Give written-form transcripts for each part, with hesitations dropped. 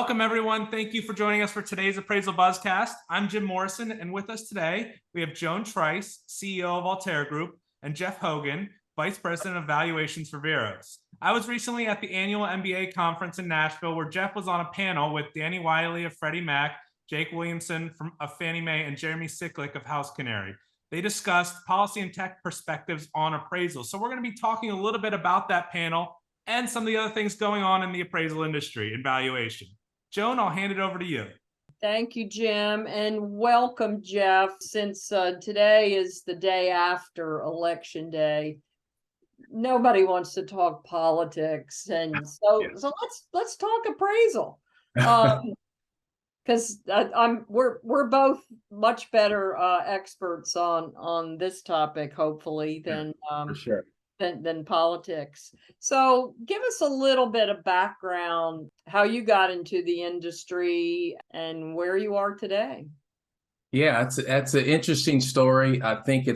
Welcome, everyone. Thank you for joining us for today's Appraisal Buzzcast. I'm Jim Morrison, and with us today, we have Joan Trice, CEO of Allterra Group, and Jeff Hogan, Vice President of Valuations for Veros. I was recently at the annual MBA conference in Nashville, where Jeff was on a panel with Danny Wiley of Freddie Mac, Jake Williamson of Fannie Mae, and Jeremy Siklick of House Canary. They discussed policy and tech perspectives on appraisal. So we're going to be talking a little bit about that panel and some of the other things going on in the appraisal industry and valuation. Joan, I'll hand it over to you. Thank you, Jim, and welcome, Jeff. Since today is the day after Election Day, nobody wants to talk politics, and so let's talk appraisal, because we're both much better experts on this topic, hopefully, than for sure. Than politics. So give us a little bit of background, how you got into the industry and where you are today. Yeah, that's an interesting story. I think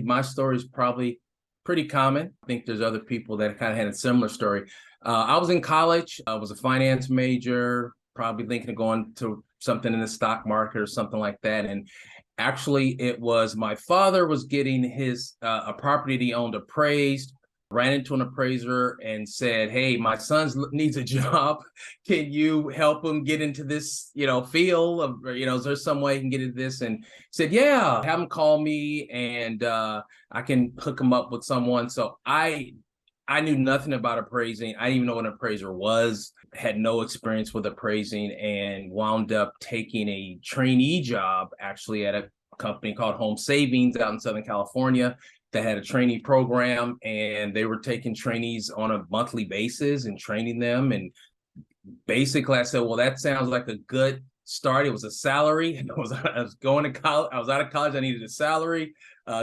my story is probably pretty common. I think there's other people that kind of had a similar story. I was in college. I was a finance major, probably thinking of going to something in the stock market or something like that. And actually, it was my father was getting his a property that he owned appraised, ran into an appraiser and said, "Hey, my son needs a job. Can you help him get into this, field? Of, is there some way he can get into this?" And said, "Yeah, have him call me and I can hook him up with someone." So I knew nothing about appraising. I didn't even know what an appraiser was, had no experience with appraising, and wound up taking a trainee job actually at a company called Home Savings out in Southern California that had a trainee program, and they were taking trainees on a monthly basis and training them. And basically I said, well, that sounds like a good start. It was a salary. I was going to college. I was out of college. I needed a salary.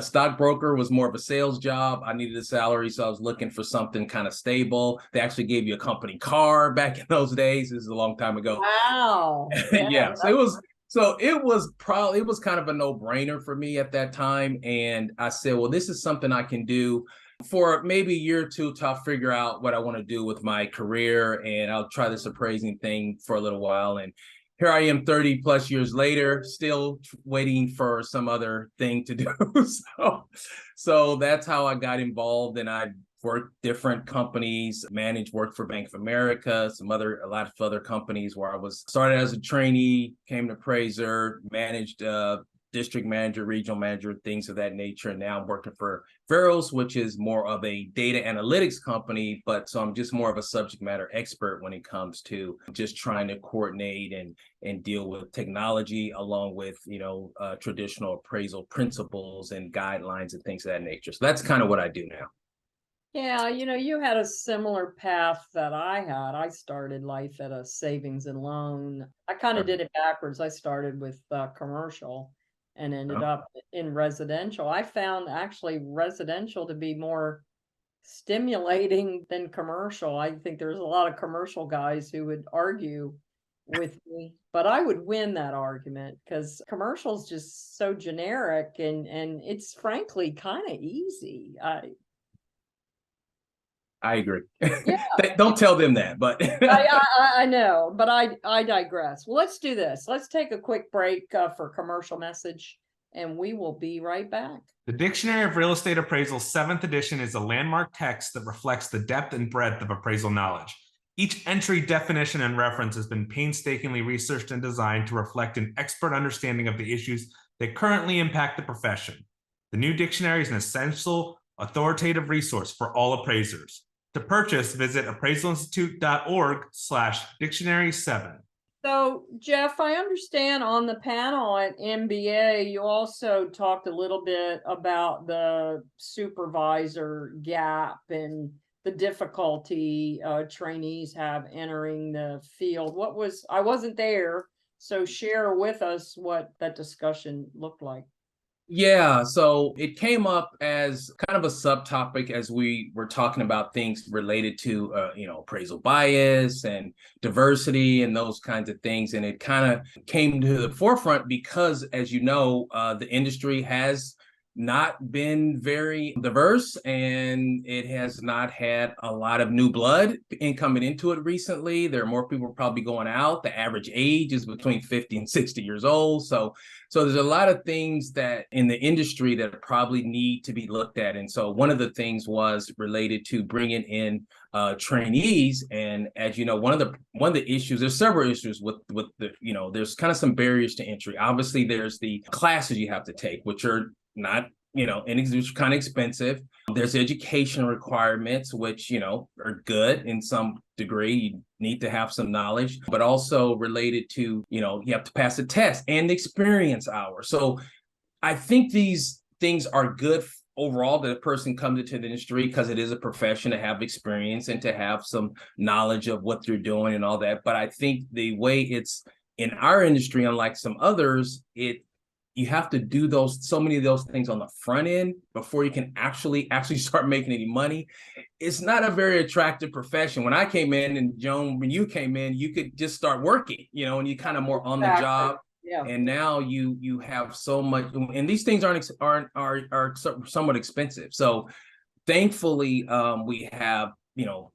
Stockbroker was more of a sales job. I needed a salary, so I was looking for something kind of stable. They actually gave you a company car back in those days. This is a long time ago. Wow. Yeah. So it was kind of a no-brainer for me at that time. And I said, well, this is something I can do for maybe a year or two till I figure out what I want to do with my career, and I'll try this appraising thing for a little while. And here I am 30 plus years later, still waiting for some other thing to do. So that's how I got involved, and I worked different companies, worked for Bank of America, a lot of other companies where I started as a trainee, became an appraiser, managed district manager, regional manager, things of that nature. And now I'm working for Veros, which is more of a data analytics company, so I'm just more of a subject matter expert when it comes to just trying to coordinate and deal with technology along with, traditional appraisal principles and guidelines and things of that nature. So that's kind of what I do now. Yeah, you had a similar path that I had. I started life at a savings and loan. I kind of did it backwards. I started with commercial and ended up in residential. I found actually residential to be more stimulating than commercial. I think there's a lot of commercial guys who would argue with me, but I would win that argument because commercial is just so generic and it's frankly kind of easy. I agree. Yeah. Don't tell them that, but I know, but I digress. Well, let's do this. Let's take a quick break for commercial message, and we will be right back. The Dictionary of Real Estate Appraisal 7th edition is a landmark text that reflects the depth and breadth of appraisal knowledge. Each entry, definition, and reference has been painstakingly researched and designed to reflect an expert understanding of the issues that currently impact the profession. The new dictionary is an essential, authoritative resource for all appraisers. To purchase, visit appraisalinstitute.org/dictionary7. So, Jeff, I understand on the panel at MBA, you also talked a little bit about the supervisor gap and the difficulty trainees have entering the field. I wasn't there, so share with us what that discussion looked like. Yeah, so it came up as kind of a subtopic as we were talking about things related to, appraisal bias and diversity and those kinds of things. And it kind of came to the forefront because, as you know, the industry has not been very diverse, and it has not had a lot of new blood coming into it recently. There are more people probably going out. The average age is between 50 and 60 years old. So there's a lot of things that in the industry that probably need to be looked at. And so one of the things was related to bringing in trainees. And as you know, one of the issues, there's several issues with the, there's kind of some barriers to entry. Obviously, there's the classes you have to take, which are not, and it's kind of expensive. There's education requirements, which, are good in some degree. You need to have some knowledge, but also related to, you have to pass a test and the experience hour. So I think these things are good overall that a person comes into the industry, because it is a profession, to have experience and to have some knowledge of what they're doing and all that. But I think the way it's in our industry, unlike some others, you have to do so many of those things on the front end before you can actually start making any money. It's not a very attractive profession. When I came in, and Joan, when you came in, you could just start working, and you kind of more on the job. Yeah. And now you have so much, and these things are somewhat expensive. So thankfully, we have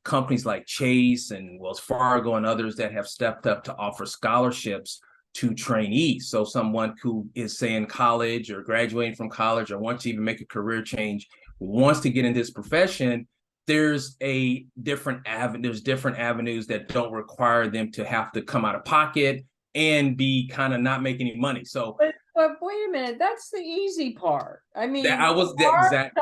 companies like Chase and Wells Fargo and others that have stepped up to offer scholarships to trainees. So someone who is, say, in college or graduating from college or wants to even make a career change, wants to get in this profession, there's different avenues that don't require them to have to come out of pocket and be kind of not make any money. So but wait a minute, that's the easy part. I mean, the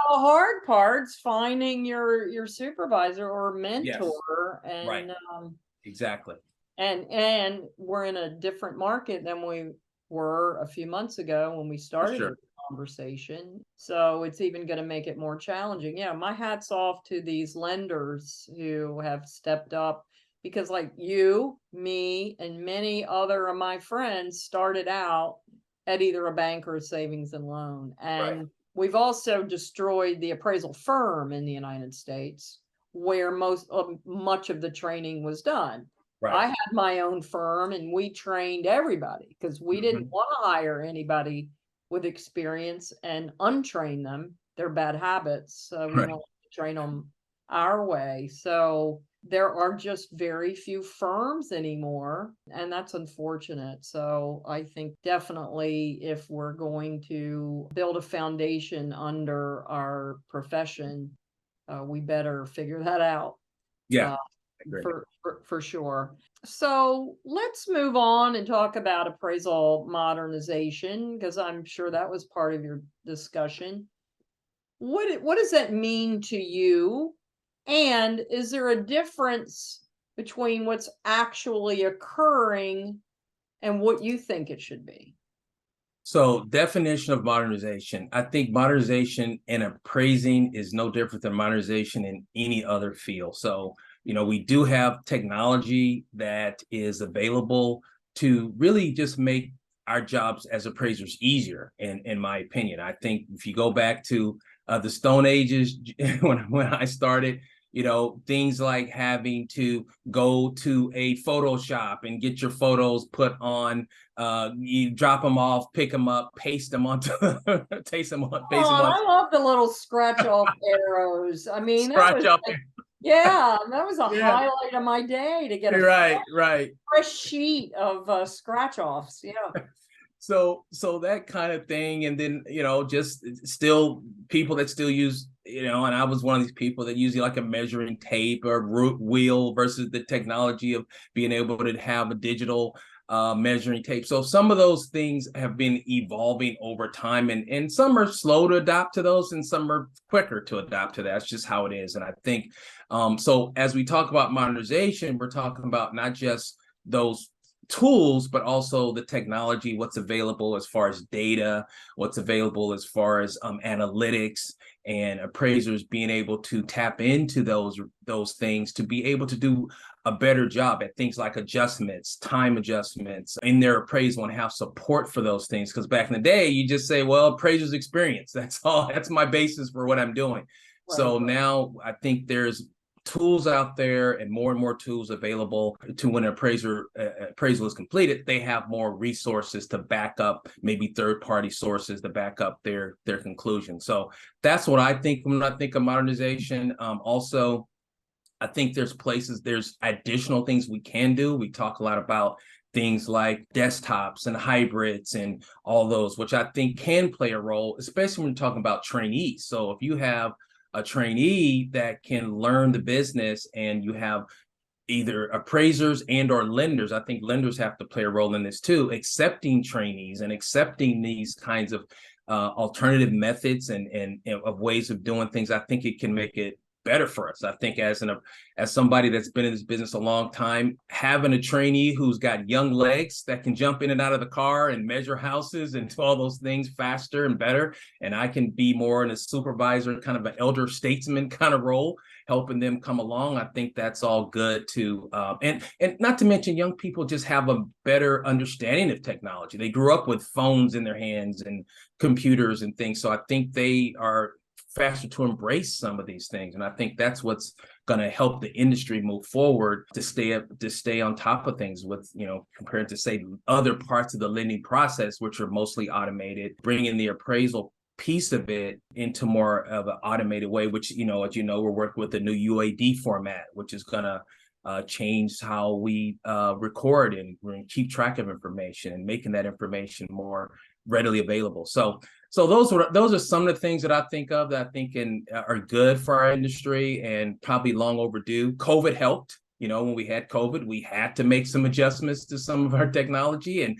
hard part's finding your supervisor or mentor. Yes. And right. Exactly. And we're in a different market than we were a few months ago when we started the conversation. So it's even going to make it more challenging. Yeah, my hat's off to these lenders who have stepped up, because like you, me, and many other of my friends started out at either a bank or a savings and loan. And we've also destroyed the appraisal firm in the United States, where much of the training was done. Right. I had my own firm, and we trained everybody because we didn't want to hire anybody with experience and untrain them their bad habits. So we wanted to train them our way. So there are just very few firms anymore, and that's unfortunate. So I think definitely if we're going to build a foundation under our profession, we better figure that out. Yeah. For sure. So let's move on and talk about appraisal modernization, because I'm sure that was part of your discussion. What does that mean to you? And is there a difference between what's actually occurring and what you think it should be? So, definition of modernization. I think modernization and appraising is no different than modernization in any other field. So, we do have technology that is available to really just make our jobs as appraisers easier, in my opinion. I think if you go back to the Stone Ages, when I started, things like having to go to a photo shop and get your photos put on, you drop them off, pick them up, paste them onto, paste them on. I love the little scratch off arrows. I mean, that was a highlight of my day to get a fresh sheet of scratch offs. Yeah. So that kind of thing. And then, just still people that still use, and I was one of these people that use like a measuring tape or root wheel versus the technology of being able to have a digital measuring tape. So some of those things have been evolving over time, and some are slow to adapt to those and some are quicker to adapt to that. That's just how it is. And I think, so as we talk about modernization, we're talking about not just those tools, but also the technology, what's available as far as data, what's available as far as analytics, and appraisers being able to tap into those things to be able to do a better job at things like adjustments, time adjustments in their appraisal, and have support for those things. Because back in the day, you just say, well, appraiser's experience. That's all. That's my basis for what I'm doing. So now I think there's tools out there and more tools available to when an appraisal is completed, they have more resources to back up, maybe third-party sources to back up their conclusion. So that's what I think when I think of modernization. Also, I think there's additional things we can do. We talk a lot about things like desktops and hybrids and all those, which I think can play a role, especially when you're talking about trainees. So if you have a trainee that can learn the business and you have either appraisers and or lenders, I think lenders have to play a role in this too, accepting trainees and accepting these kinds of alternative methods and of ways of doing things. I think it can make it better for us. I think as somebody that's been in this business a long time, having a trainee who's got young legs that can jump in and out of the car and measure houses and do all those things faster and better, and I can be more in a supervisor, kind of an elder statesman kind of role, helping them come along. I think that's all good too. And not to mention, young people just have a better understanding of technology. They grew up with phones in their hands and computers and things. So I think they are faster to embrace some of these things. And I think that's what's going to help the industry move forward to stay on top of things with, compared to say other parts of the lending process, which are mostly automated, bringing the appraisal piece of it into more of an automated way, which, as we're working with the new UAD format, which is going to change how we record and keep track of information and making that information more readily available. So those are some of the things that I think of that I think are good for our industry and probably long overdue. COVID helped. When we had COVID, we had to make some adjustments to some of our technology, and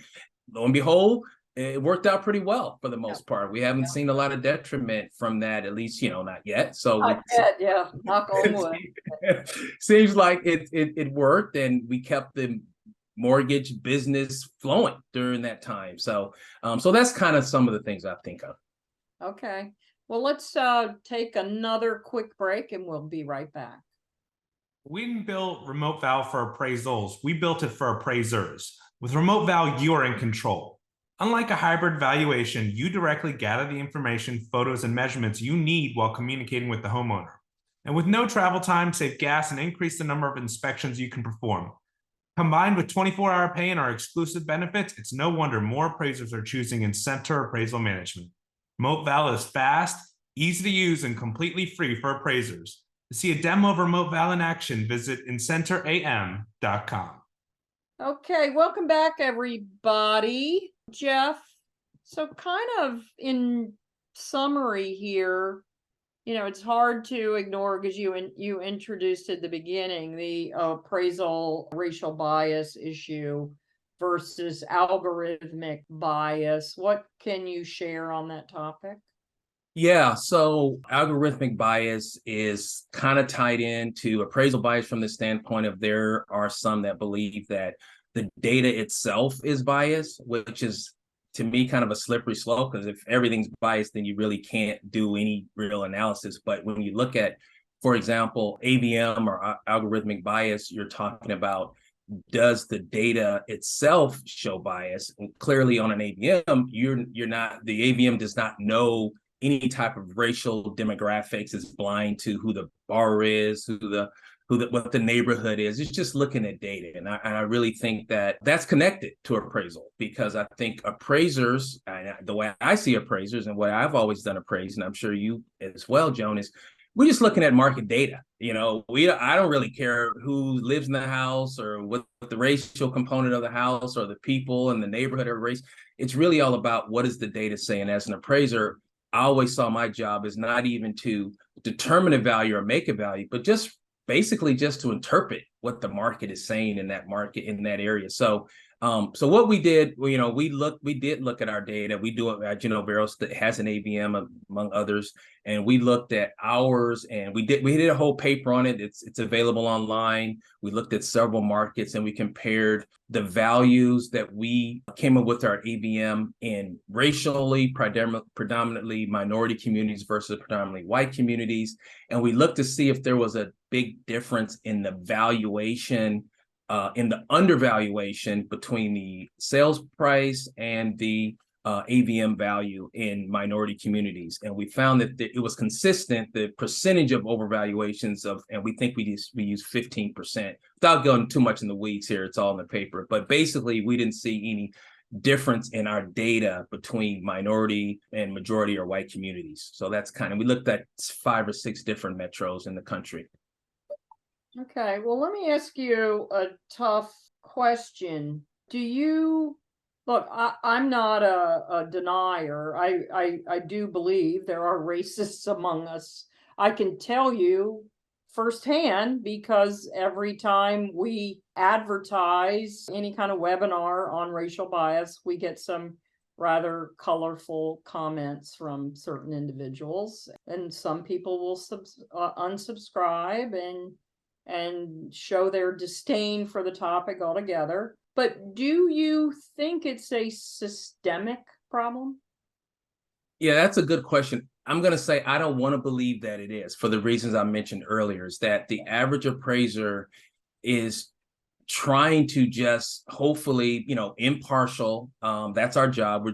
lo and behold, it worked out pretty well for the most part. We haven't seen a lot of detriment from that, at least, not yet. So Not yet, yeah. Knock on wood. Seems like it worked, and we kept the mortgage business flowing during that time. So that's kind of some of the things I think of. Okay. Well, let's take another quick break and we'll be right back. We didn't build Remote Val for appraisals. We built it for appraisers. With Remote Val, you are in control. Unlike a hybrid valuation, you directly gather the information, photos, and measurements you need while communicating with the homeowner. And with no travel time, save gas and increase the number of inspections you can perform. Combined with 24-hour pay and our exclusive benefits, it's no wonder more appraisers are choosing Incenter Appraisal Management. Remote Val is fast, easy to use, and completely free for appraisers. To see a demo of Remote Val in action, visit incenteram.com. Okay, welcome back, everybody. Jeff, so kind of in summary here, it's hard to ignore because you introduced at the beginning the appraisal racial bias issue versus algorithmic bias. What can you share on that topic? Yeah, so algorithmic bias is kind of tied into appraisal bias from the standpoint of there are some that believe that the data itself is biased, which is, to me, kind of a slippery slope, because if everything's biased, then you really can't do any real analysis. But when you look at, for example, AVM or algorithmic bias, you're talking about, does the data itself show bias? And clearly on an AVM, you're not, the AVM does not know any type of racial demographics, is blind to who the borrower is, what the neighborhood is. It's just looking at data. And I really think that that's connected to appraisal, because I think appraisers, the way I see appraisers and what I've always done appraising, I'm sure you as well, Joan, is we're just looking at market data. I don't really care who lives in the house or what the racial component of the house or the people in the neighborhood or race. It's really all about what is the data saying. As an appraiser, I always saw my job as not even to determine a value or make a value, but just basically just to interpret what the market is saying in that market, in that area. So what we did, we did look at our data. We do it, Veros that has an AVM among others, and we looked at ours, and we did a whole paper on it. It's available online. We looked at several markets, and we compared the values that we came up with our AVM in racially predominantly minority communities versus predominantly white communities, and we looked to see if there was a big difference in the valuation, in the undervaluation between the sales price and the AVM value in minority communities. And we found that it was consistent, the percentage of overvaluations and we think we use 15%. Without going too much in the weeds here, it's all in the paper. But basically, we didn't see any difference in our data between minority and majority or white communities. So that's we looked at 5 or 6 different metros in the country. Okay, well, let me ask you a tough question. Do you look? I'm not a denier. I do believe there are racists among us. I can tell you firsthand because every time we advertise any kind of webinar on racial bias, we get some rather colorful comments from certain individuals, and some people will unsubscribe and show their disdain for the topic altogether. But do you think it's a systemic problem? Yeah, that's a good question. I'm going to say I don't want to believe that it is, for the reasons I mentioned earlier, is that the average appraiser is trying to just hopefully, impartial. That's our job.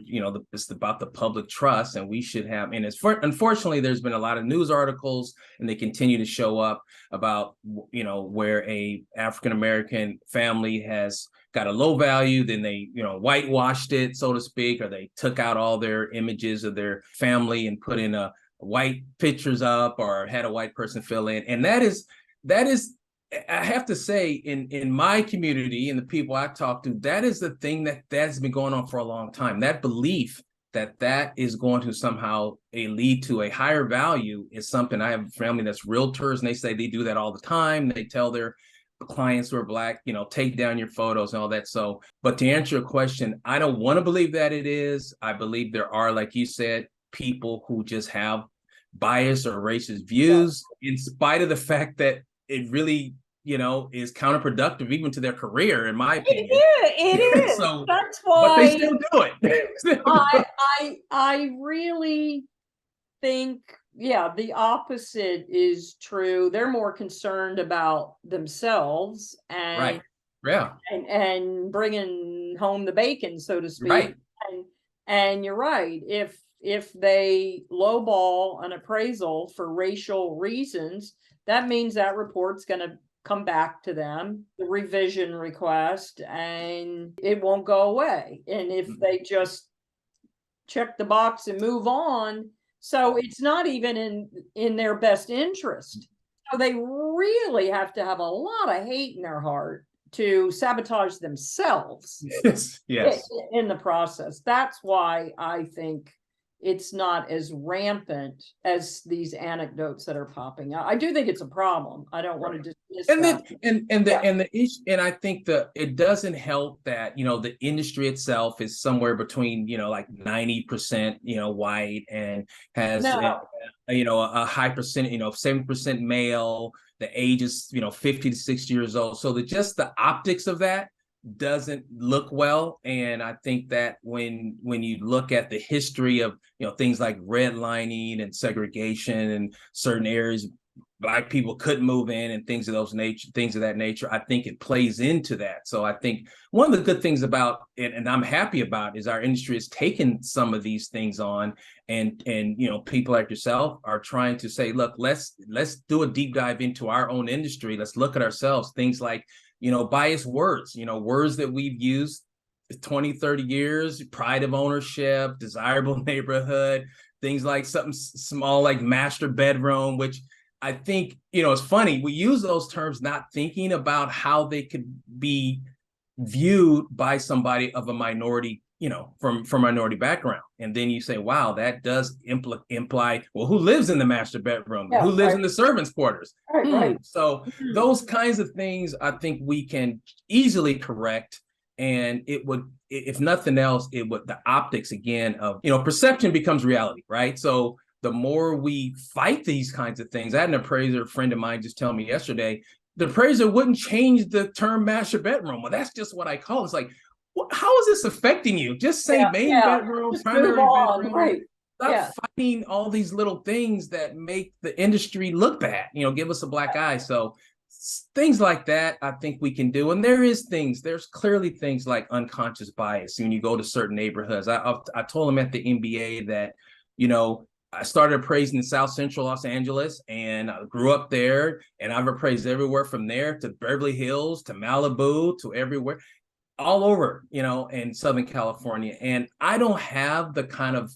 It's about the public trust, and we should have. And unfortunately, there's been a lot of news articles, and they continue to show up about, where a African American family has got a low value, then they, whitewashed it, so to speak, or they took out all their images of their family and put in a white pictures up, or had a white person fill in. And that is. I have to say, in my community and the people I talk to, that is the thing that's been going on for a long time. That belief that is going to somehow lead to a higher value is something. I have a family that's realtors, and they say they do that all the time. They tell their clients who are Black, take down your photos and all that. So, but to answer your question, I don't want to believe that it is. I believe there are, like you said, people who just have bias or racist views, in spite of the fact that it really, is counterproductive even to their career, in my opinion. It is. So, that's why. But they still do it. I really think, the opposite is true. They're more concerned about themselves and right. Yeah. and bringing home the bacon, so to speak. Right. And you're right. If they lowball an appraisal for racial reasons, that means that report's going to come back to them, the revision request, and it won't go away. And if they just check the box and move on, so it's not even in their best interest. So they really have to have a lot of hate in their heart to sabotage themselves. Yes. In the process. That's why I think it's not as rampant as these anecdotes that are popping out. I do think it's a problem. I don't want to dismiss the issue, and I think it doesn't help that the industry itself is somewhere between like 90% white, and has a high percent 7% male. The age is 50 to 60 years old. So just the optics of that doesn't look well. And I think that when you look at the history of things like redlining and segregation in certain areas, Black people couldn't move in, and things of that nature, I think it plays into that. So I think one of the good things about it, and I'm happy about, is our industry has taken some of these things on, and people like yourself are trying to say, look, let's do a deep dive into our own industry. Let's look at ourselves. Things like biased words, words that we've used 20, 30 years, pride of ownership, desirable neighborhood, things like something small like master bedroom, which I think, it's funny. We use those terms not thinking about how they could be viewed by somebody of a minority, from minority background. And then you say, wow, that does imply, well, who lives in the master bedroom? Who lives in the servants' quarters? Right. So those kinds of things, I think we can easily correct. And it would, if nothing else, the optics again of, perception becomes reality, right? So the more we fight these kinds of things, I had an appraiser, a friend of mine, just tell me yesterday, the appraiser wouldn't change the term master bedroom. Well, that's just what I call it. It's like, how is this affecting you? Just say main bedroom, just primary bedroom. Right. Stop fighting all these little things that make the industry look bad. Give us a black eye. So things like that, I think we can do. And there's clearly things like unconscious bias when you go to certain neighborhoods. I told them at the MBA that, I started appraising in South Central Los Angeles, and I grew up there, and I've appraised everywhere from there to Beverly Hills to Malibu to everywhere, all over, in Southern California. And I don't have the kind of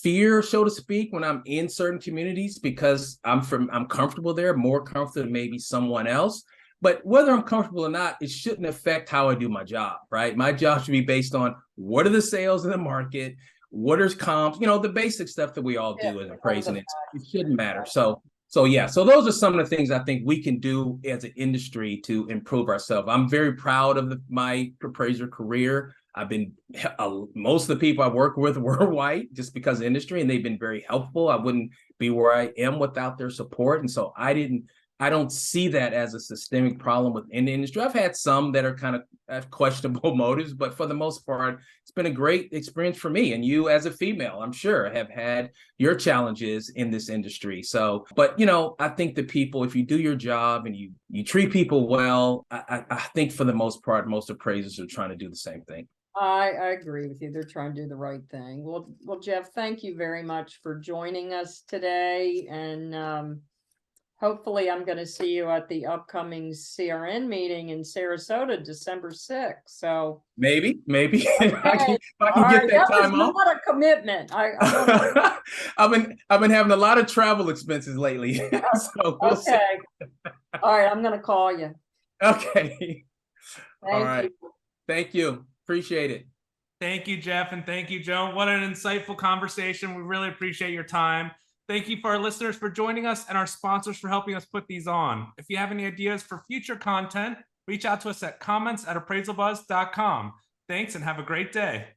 fear, so to speak, when I'm in certain communities, because I'm comfortable there, more comfortable than maybe someone else. But whether I'm comfortable or not, it shouldn't affect how I do my job, right? My job should be based on what are the sales in the market, what are comps, the basic stuff that we all do as appraising. It shouldn't matter. So those are some of the things I think we can do as an industry to improve ourselves. I'm very proud of my appraiser career. I've been, most of the people I work with were white just because of the industry, and they've been very helpful. I wouldn't be where I am without their support. And so I don't see that as a systemic problem within the industry. I've had some that are kind of have questionable motives, but for the most part, it's been a great experience for me. And you as a female, I'm sure, have had your challenges in this industry. So, but I think the people, if you do your job and you treat people well, I think for the most part, most appraisers are trying to do the same thing. I agree with you. They're trying to do the right thing. Well, Jeff, thank you very much for joining us today. And hopefully I'm going to see you at the upcoming CRN meeting in Sarasota, December 6th. So maybe okay. if I can get that time off. Not a commitment. I've been having a lot of travel expenses lately. So we'll see. All right, I'm going to call you. Okay. All right. You. Thank you. Appreciate it. Thank you, Jeff, and thank you, Joan. What an insightful conversation. We really appreciate your time. Thank you for our listeners for joining us and our sponsors for helping us put these on. If you have any ideas for future content, reach out to us at comments@appraisalbuzz.com. Thanks and have a great day.